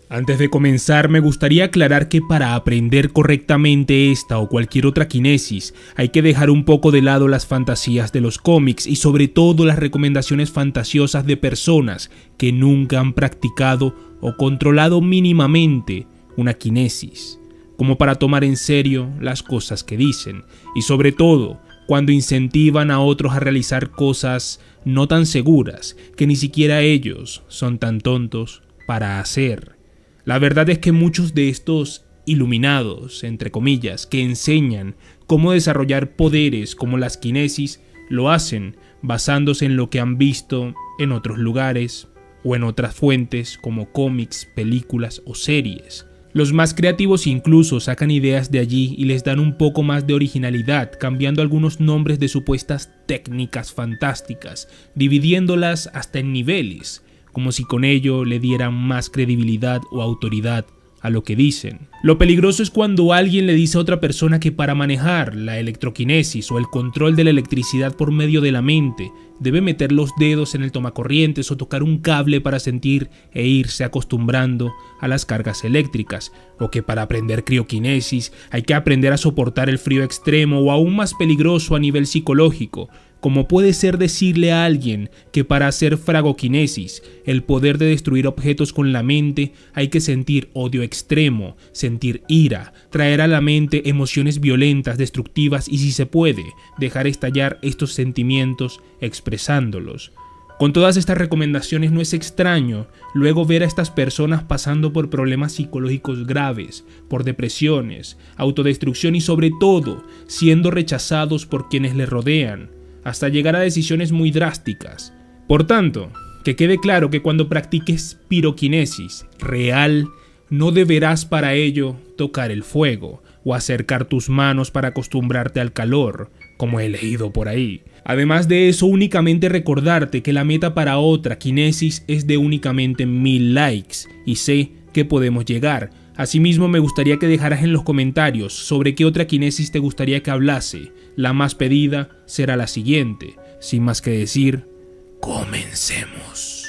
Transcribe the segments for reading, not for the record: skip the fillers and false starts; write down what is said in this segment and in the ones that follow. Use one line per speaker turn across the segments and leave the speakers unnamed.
Antes de comenzar, me gustaría aclarar que para aprender correctamente esta o cualquier otra quinesis, hay que dejar un poco de lado las fantasías de los cómics y sobre todo las recomendaciones fantasiosas de personas que nunca han practicado o controlado mínimamente una quinesis, como para tomar en serio las cosas que dicen, y sobre todo cuando incentivan a otros a realizar cosas no tan seguras que ni siquiera ellos son tan tontos para hacer. La verdad es que muchos de estos iluminados, entre comillas, que enseñan cómo desarrollar poderes como las quinesis, lo hacen basándose en lo que han visto en otros lugares o en otras fuentes como cómics, películas o series. Los más creativos incluso sacan ideas de allí y les dan un poco más de originalidad, cambiando algunos nombres de supuestas técnicas fantásticas, dividiéndolas hasta en niveles, como si con ello le dieran más credibilidad o autoridad a lo que dicen. Lo peligroso es cuando alguien le dice a otra persona que para manejar la electroquinesis o el control de la electricidad por medio de la mente, debe meter los dedos en el tomacorrientes o tocar un cable para sentir e irse acostumbrando a las cargas eléctricas, o que para aprender crioquinesis hay que aprender a soportar el frío extremo o aún más peligroso a nivel psicológico, como puede ser decirle a alguien que para hacer fragoquinesis, el poder de destruir objetos con la mente, hay que sentir odio extremo, sentir ira, traer a la mente emociones violentas, destructivas y si se puede, dejar estallar estos sentimientos expresándolos. Con todas estas recomendaciones no es extraño luego ver a estas personas pasando por problemas psicológicos graves, por depresiones, autodestrucción y sobre todo siendo rechazados por quienes les rodean, hasta llegar a decisiones muy drásticas. Por tanto, que quede claro que cuando practiques piroquinesis real, no deberás para ello tocar el fuego o acercar tus manos para acostumbrarte al calor, como he leído por ahí. Además de eso, únicamente recordarte que la meta para otra quinesis es de únicamente 1000 likes y sé que podemos llegar. Asimismo, me gustaría que dejaras en los comentarios sobre qué otra quinesis te gustaría que hablase. La más pedida será la siguiente. Sin más que decir, comencemos.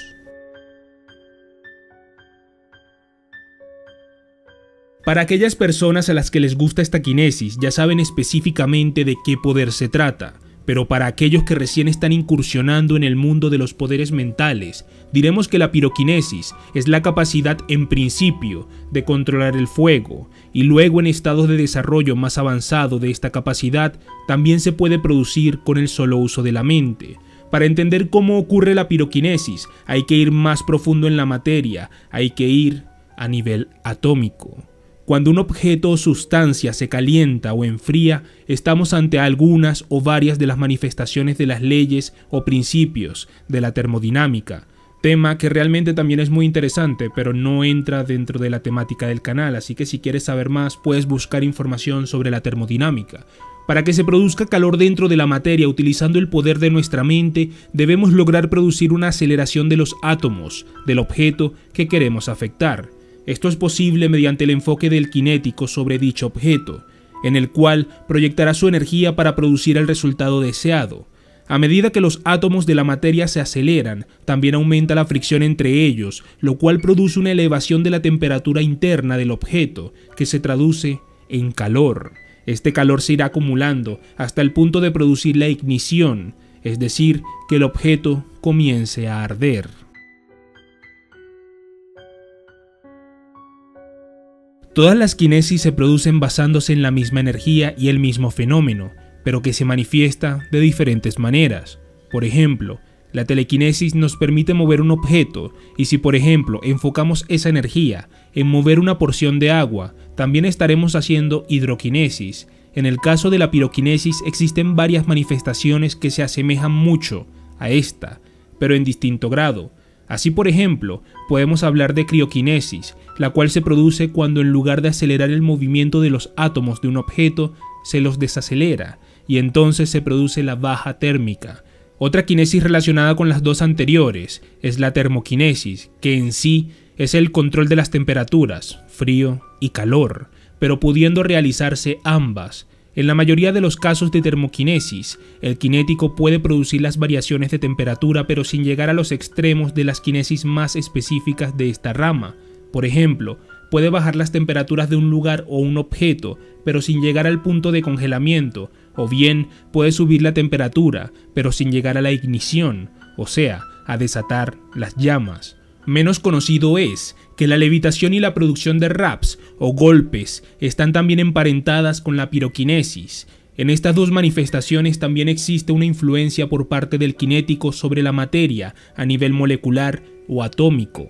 Para aquellas personas a las que les gusta esta quinesis, ya saben específicamente de qué poder se trata. Pero para aquellos que recién están incursionando en el mundo de los poderes mentales, diremos que la piroquinesis es la capacidad en principio de controlar el fuego, y luego en estados de desarrollo más avanzado de esta capacidad también se puede producir con el solo uso de la mente. Para entender cómo ocurre la piroquinesis hay que ir más profundo en la materia, hay que ir a nivel atómico. Cuando un objeto o sustancia se calienta o enfría, estamos ante algunas o varias de las manifestaciones de las leyes o principios de la termodinámica, tema que realmente también es muy interesante, pero no entra dentro de la temática del canal, así que si quieres saber más puedes buscar información sobre la termodinámica. Para que se produzca calor dentro de la materia utilizando el poder de nuestra mente, debemos lograr producir una aceleración de los átomos del objeto que queremos afectar. Esto es posible mediante el enfoque del cinético sobre dicho objeto, en el cual proyectará su energía para producir el resultado deseado. A medida que los átomos de la materia se aceleran, también aumenta la fricción entre ellos, lo cual produce una elevación de la temperatura interna del objeto, que se traduce en calor. Este calor se irá acumulando hasta el punto de producir la ignición, es decir, que el objeto comience a arder. Todas las quinesis se producen basándose en la misma energía y el mismo fenómeno, pero que se manifiesta de diferentes maneras. Por ejemplo, la telequinesis nos permite mover un objeto, y si por ejemplo enfocamos esa energía en mover una porción de agua, también estaremos haciendo hidroquinesis. En el caso de la piroquinesis existen varias manifestaciones que se asemejan mucho a esta, pero en distinto grado. Así, por ejemplo, podemos hablar de crioquinesis, la cual se produce cuando en lugar de acelerar el movimiento de los átomos de un objeto, se los desacelera, y entonces se produce la baja térmica. Otra quinesis relacionada con las dos anteriores es la termoquinesis, que en sí es el control de las temperaturas, frío y calor, pero pudiendo realizarse ambas. En la mayoría de los casos de termoquinesis, el cinético puede producir las variaciones de temperatura pero sin llegar a los extremos de las quinesis más específicas de esta rama. Por ejemplo, puede bajar las temperaturas de un lugar o un objeto, pero sin llegar al punto de congelamiento, o bien puede subir la temperatura, pero sin llegar a la ignición, o sea, a desatar las llamas. Menos conocido es que la levitación y la producción de raps o golpes están también emparentadas con la piroquinesis. En estas dos manifestaciones también existe una influencia por parte del cinético sobre la materia a nivel molecular o atómico.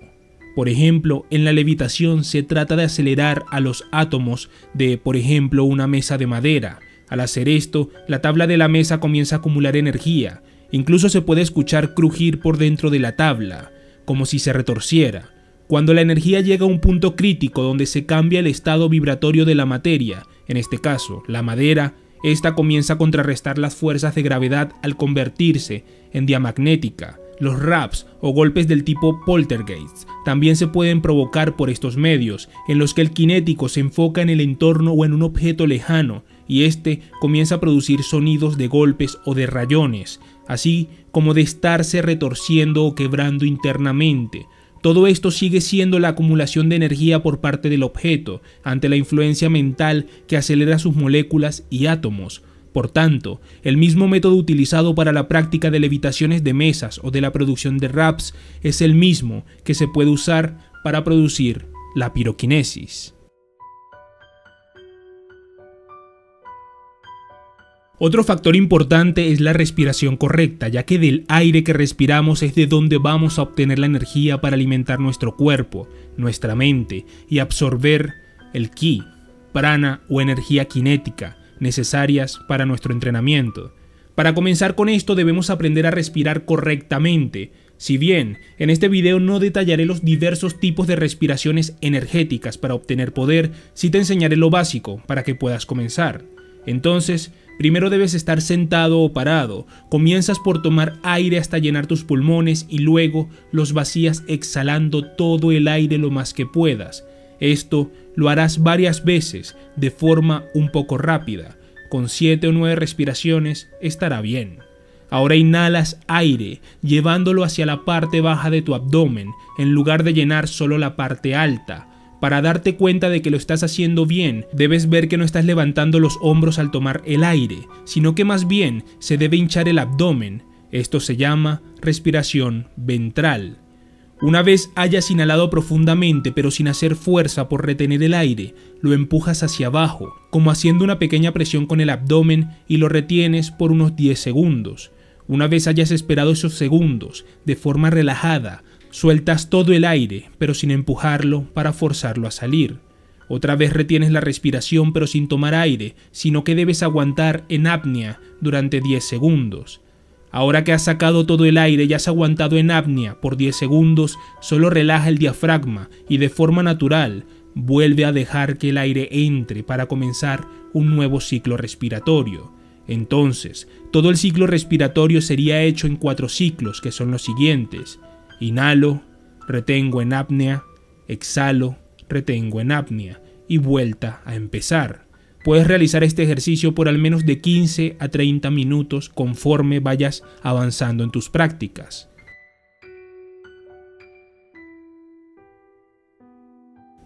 Por ejemplo, en la levitación se trata de acelerar a los átomos de, por ejemplo, una mesa de madera. Al hacer esto, la tabla de la mesa comienza a acumular energía. Incluso se puede escuchar crujir por dentro de la tabla, como si se retorciera. Cuando la energía llega a un punto crítico donde se cambia el estado vibratorio de la materia, en este caso, la madera, esta comienza a contrarrestar las fuerzas de gravedad al convertirse en diamagnética. Los raps o golpes del tipo poltergeist también se pueden provocar por estos medios, en los que el cinético se enfoca en el entorno o en un objeto lejano, y este comienza a producir sonidos de golpes o de rayones, así como de estarse retorciendo o quebrando internamente. Todo esto sigue siendo la acumulación de energía por parte del objeto, ante la influencia mental que acelera sus moléculas y átomos. Por tanto, el mismo método utilizado para la práctica de levitaciones de mesas o de la producción de raps es el mismo que se puede usar para producir la piroquinesis. Otro factor importante es la respiración correcta, ya que del aire que respiramos es de donde vamos a obtener la energía para alimentar nuestro cuerpo, nuestra mente y absorber el ki, prana o energía cinética necesarias para nuestro entrenamiento. Para comenzar con esto debemos aprender a respirar correctamente. Si bien en este video no detallaré los diversos tipos de respiraciones energéticas para obtener poder, sí te enseñaré lo básico para que puedas comenzar. Entonces, primero debes estar sentado o parado. Comienzas por tomar aire hasta llenar tus pulmones y luego los vacías exhalando todo el aire lo más que puedas. Esto lo harás varias veces de forma un poco rápida. Con 7 o 9 respiraciones estará bien. Ahora inhalas aire, llevándolo hacia la parte baja de tu abdomen, en lugar de llenar solo la parte alta. Para darte cuenta de que lo estás haciendo bien, debes ver que no estás levantando los hombros al tomar el aire, sino que más bien se debe hinchar el abdomen. Esto se llama respiración ventral. Una vez hayas inhalado profundamente pero sin hacer fuerza por retener el aire, lo empujas hacia abajo, como haciendo una pequeña presión con el abdomen y lo retienes por unos 10 segundos. Una vez hayas esperado esos segundos, de forma relajada, sueltas todo el aire pero sin empujarlo para forzarlo a salir. Otra vez retienes la respiración pero sin tomar aire, sino que debes aguantar en apnea durante 10 segundos. Ahora que has sacado todo el aire y has aguantado en apnea por 10 segundos, solo relaja el diafragma y de forma natural vuelve a dejar que el aire entre para comenzar un nuevo ciclo respiratorio. Entonces, todo el ciclo respiratorio sería hecho en 4 ciclos, que son los siguientes: inhalo, retengo en apnea, exhalo, retengo en apnea y vuelta a empezar. Puedes realizar este ejercicio por al menos de 15 a 30 minutos conforme vayas avanzando en tus prácticas.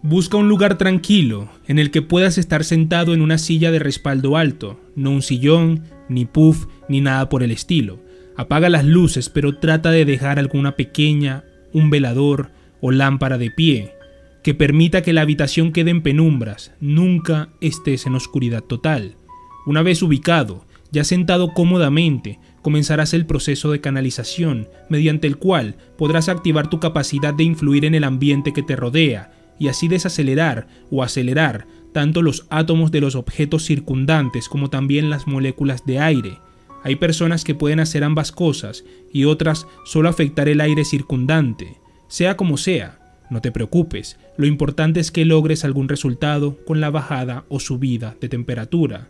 Busca un lugar tranquilo en el que puedas estar sentado en una silla de respaldo alto, no un sillón, ni puff, ni nada por el estilo. Apaga las luces, pero trata de dejar alguna pequeña, un velador o lámpara de pie, que permita que la habitación quede en penumbras, nunca estés en oscuridad total. Una vez ubicado, ya sentado cómodamente, comenzarás el proceso de canalización, mediante el cual podrás activar tu capacidad de influir en el ambiente que te rodea, y así desacelerar o acelerar tanto los átomos de los objetos circundantes como también las moléculas de aire. Hay personas que pueden hacer ambas cosas, y otras solo afectar el aire circundante. Sea como sea, no te preocupes, lo importante es que logres algún resultado con la bajada o subida de temperatura.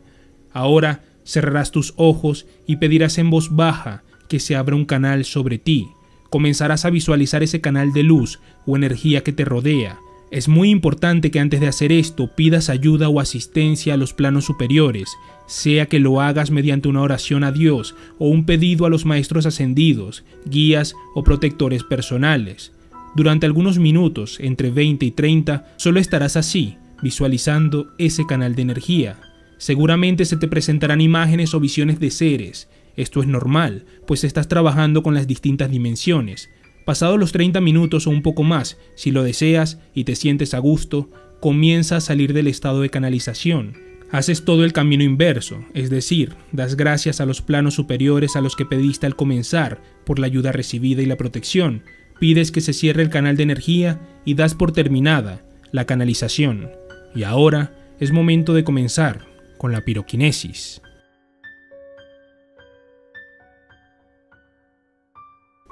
Ahora cerrarás tus ojos y pedirás en voz baja que se abra un canal sobre ti. Comenzarás a visualizar ese canal de luz o energía que te rodea. Es muy importante que antes de hacer esto pidas ayuda o asistencia a los planos superiores, sea que lo hagas mediante una oración a Dios o un pedido a los maestros ascendidos, guías o protectores personales. Durante algunos minutos, entre 20 y 30, solo estarás así, visualizando ese canal de energía. Seguramente se te presentarán imágenes o visiones de seres. Esto es normal, pues estás trabajando con las distintas dimensiones. Pasados los 30 minutos o un poco más, si lo deseas y te sientes a gusto, comienza a salir del estado de canalización. Haces todo el camino inverso, es decir, das gracias a los planos superiores a los que pediste al comenzar por la ayuda recibida y la protección. Pides que se cierre el canal de energía y das por terminada la canalización. Y ahora es momento de comenzar con la piroquinesis.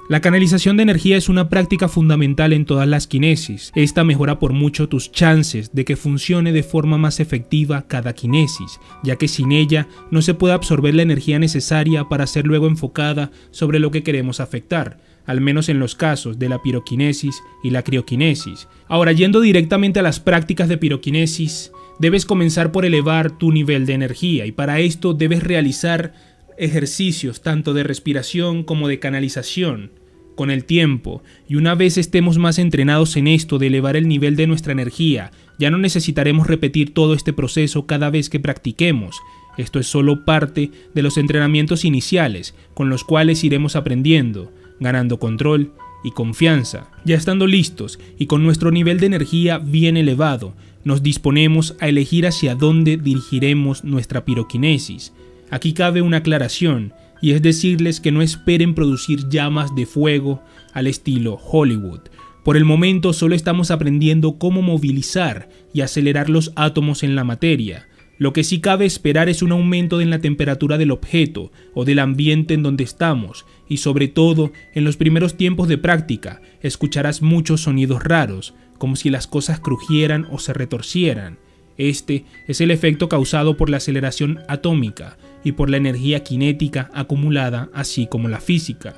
La canalización de energía es una práctica fundamental en todas las quinesis. Esta mejora por mucho tus chances de que funcione de forma más efectiva cada quinesis, ya que sin ella no se puede absorber la energía necesaria para ser luego enfocada sobre lo que queremos afectar, al menos en los casos de la piroquinesis y la crioquinesis. Ahora, yendo directamente a las prácticas de piroquinesis, debes comenzar por elevar tu nivel de energía y para esto debes realizar ejercicios tanto de respiración como de canalización. Con el tiempo, y una vez estemos más entrenados en esto de elevar el nivel de nuestra energía, ya no necesitaremos repetir todo este proceso cada vez que practiquemos. Esto es solo parte de los entrenamientos iniciales, con los cuales iremos aprendiendo, ganando control y confianza. Ya estando listos y con nuestro nivel de energía bien elevado, nos disponemos a elegir hacia dónde dirigiremos nuestra piroquinesis. Aquí cabe una aclaración, y es decirles que no esperen producir llamas de fuego al estilo Hollywood. Por el momento solo estamos aprendiendo cómo movilizar y acelerar los átomos en la materia. Lo que sí cabe esperar es un aumento en la temperatura del objeto o del ambiente en donde estamos, y sobre todo en los primeros tiempos de práctica escucharás muchos sonidos raros, como si las cosas crujieran o se retorcieran. Este es el efecto causado por la aceleración atómica y por la energía cinética acumulada, así como la física.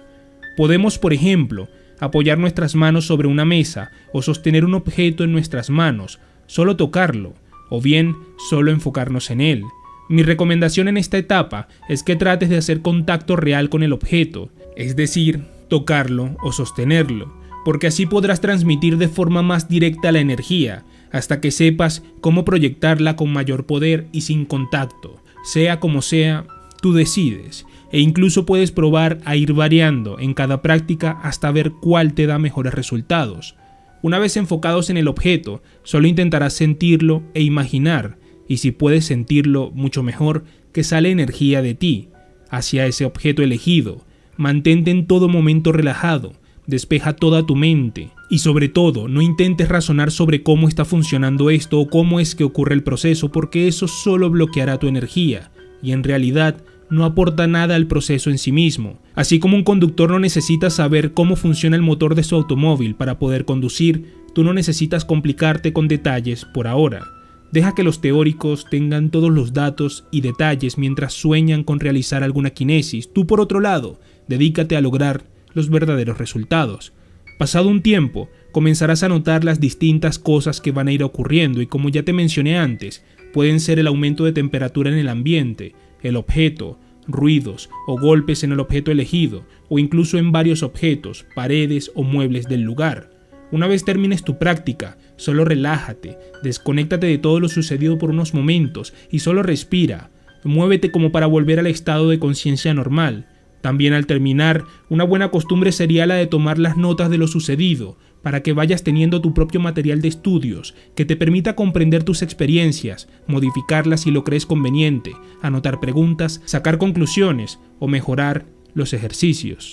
Podemos, por ejemplo, apoyar nuestras manos sobre una mesa o sostener un objeto en nuestras manos, solo tocarlo, o bien solo enfocarnos en él. Mi recomendación en esta etapa es que trates de hacer contacto real con el objeto, es decir, tocarlo o sostenerlo, porque así podrás transmitir de forma más directa la energía, hasta que sepas cómo proyectarla con mayor poder y sin contacto. Sea como sea, tú decides, e incluso puedes probar a ir variando en cada práctica hasta ver cuál te da mejores resultados. Una vez enfocados en el objeto, solo intentarás sentirlo e imaginar, y si puedes sentirlo mucho mejor, que sale energía de ti, hacia ese objeto elegido. Mantente en todo momento relajado, despeja toda tu mente, y sobre todo, no intentes razonar sobre cómo está funcionando esto o cómo es que ocurre el proceso, porque eso solo bloqueará tu energía, y en realidad no aporta nada al proceso en sí mismo. Así como un conductor no necesita saber cómo funciona el motor de su automóvil para poder conducir, tú no necesitas complicarte con detalles por ahora. Deja que los teóricos tengan todos los datos y detalles mientras sueñan con realizar alguna quinesis. Tú, por otro lado, dedícate a lograr los verdaderos resultados. Pasado un tiempo, comenzarás a notar las distintas cosas que van a ir ocurriendo y, como ya te mencioné antes, pueden ser el aumento de temperatura en el ambiente, el objeto, ruidos o golpes en el objeto elegido, o incluso en varios objetos, paredes o muebles del lugar. Una vez termines tu práctica, solo relájate, desconéctate de todo lo sucedido por unos momentos y solo respira. Muévete como para volver al estado de conciencia normal. También al terminar, una buena costumbre sería la de tomar las notas de lo sucedido, para que vayas teniendo tu propio material de estudios, que te permita comprender tus experiencias, modificarlas si lo crees conveniente, anotar preguntas, sacar conclusiones o mejorar los ejercicios.